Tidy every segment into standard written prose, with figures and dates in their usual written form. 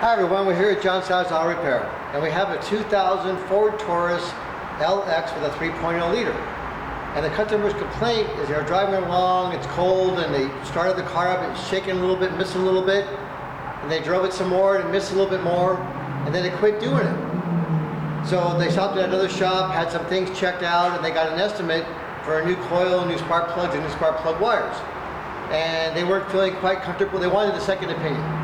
Hi everyone, we're here at John Sadler's Auto Repair, and we have a 2000 Ford Taurus LX with a 3.0 liter. And the customer's complaint is they're driving along, it's cold, and they started the car up, it's shaking a little bit, missing a little bit, and they drove it some more and missed a little bit more, and then they quit doing it. So they stopped at another shop, had some things checked out, and they got an estimate for a new coil, new spark plugs, and new spark plug wires. And they weren't feeling quite comfortable, they wanted a second opinion.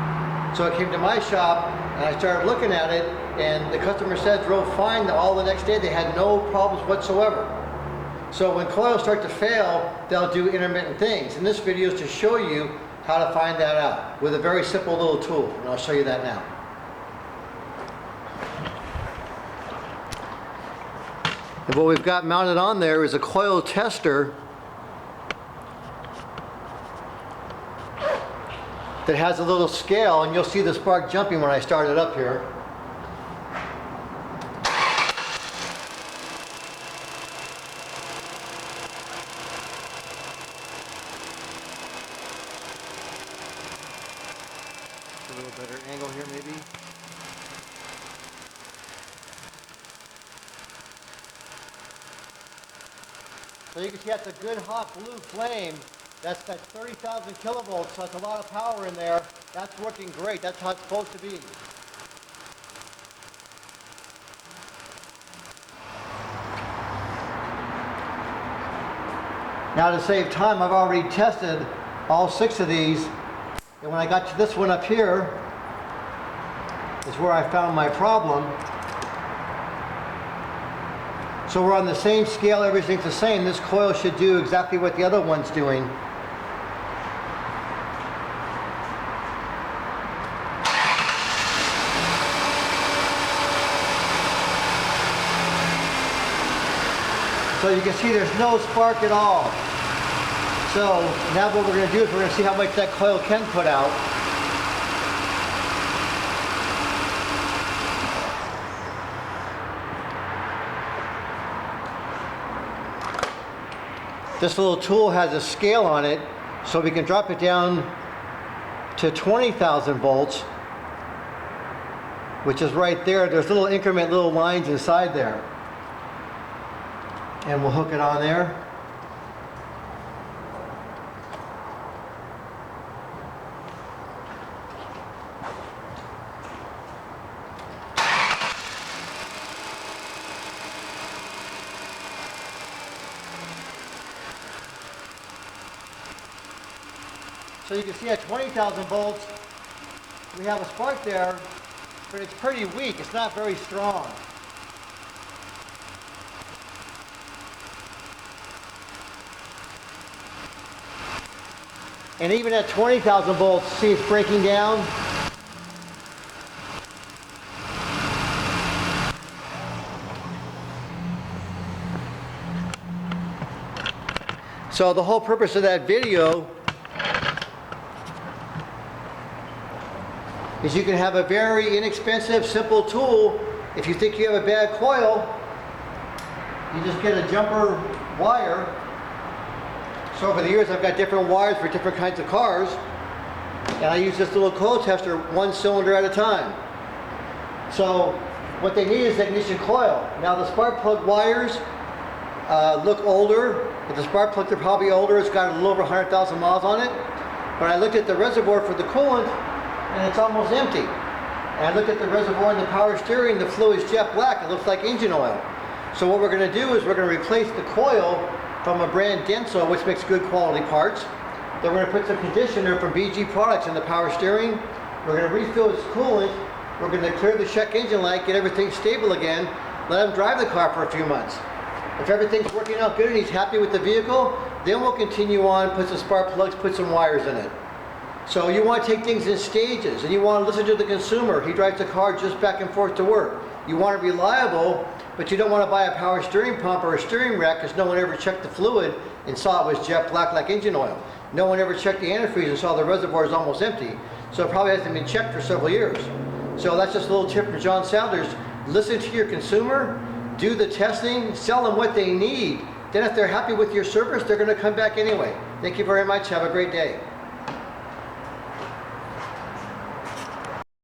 So I came to my shop and I started looking at it, and the customer said drove fine all the next day. They had no problems whatsoever. So when coils start to fail, they'll do intermittent things. And this video is to show you how to find that out with a very simple little tool, and I'll show you that now. And what we've got mounted on there is a coil tester that has a little scale, and you'll see the spark jumping when I start it up here. A little better angle here maybe. So you can see that's a good hot blue flame. That's 30,000 kilovolts, so that's a lot of power in there. That's working great. That's how it's supposed to be. Now to save time, I've already tested all 6 of these. And when I got to this one up here, is where I found my problem. So we're on the same scale, everything's the same. This coil should do exactly what the other one's doing. So you can see there's no spark at all. So now what we're going to do is we're going to see how much that coil can put out. This little tool has a scale on it, so we can drop it down to 20,000 volts, which is right there. There's little increment, little lines inside there. And we'll hook it on there. So you can see at 20,000 volts, we have a spark there, but it's pretty weak. It's not very strong. And even at 20,000 volts, see it's breaking down. So the whole purpose of that video is you can have a very inexpensive, simple tool. If you think you have a bad coil, you just get a jumper wire. So over the years I've got different wires for different kinds of cars, and I use this little coil tester 1 cylinder at a time. So what they need is the ignition coil. Now the spark plug wires look older, but the spark plugs are probably older. It's got a little over 100,000 miles on it. But I looked at the reservoir for the coolant, and it's almost empty. And I looked at the reservoir in the power steering, the fluid is jet black. It looks like engine oil. So what we're going to do is we're going to replace the coil from a brand Denso, which makes good quality parts. Then we're going to put some conditioner from BG products in the power steering. We're going to refill its coolant. We're going to clear the check engine light, get everything stable again, let him drive the car for a few months. If everything's working out good and he's happy with the vehicle, then we'll continue on, put some spark plugs, put some wires in it. So you want to take things in stages, and you want to listen to the consumer. He drives the car just back and forth to work. You want it reliable, but you don't want to buy a power steering pump or a steering rack because no one ever checked the fluid and saw it was jet black like engine oil. No one ever checked the antifreeze and saw the reservoir is almost empty. So it probably hasn't been checked for several years. So that's just a little tip from John Sadler's. Listen to your consumer, do the testing, sell them what they need. Then if they're happy with your service, they're going to come back anyway. Thank you very much. Have a great day.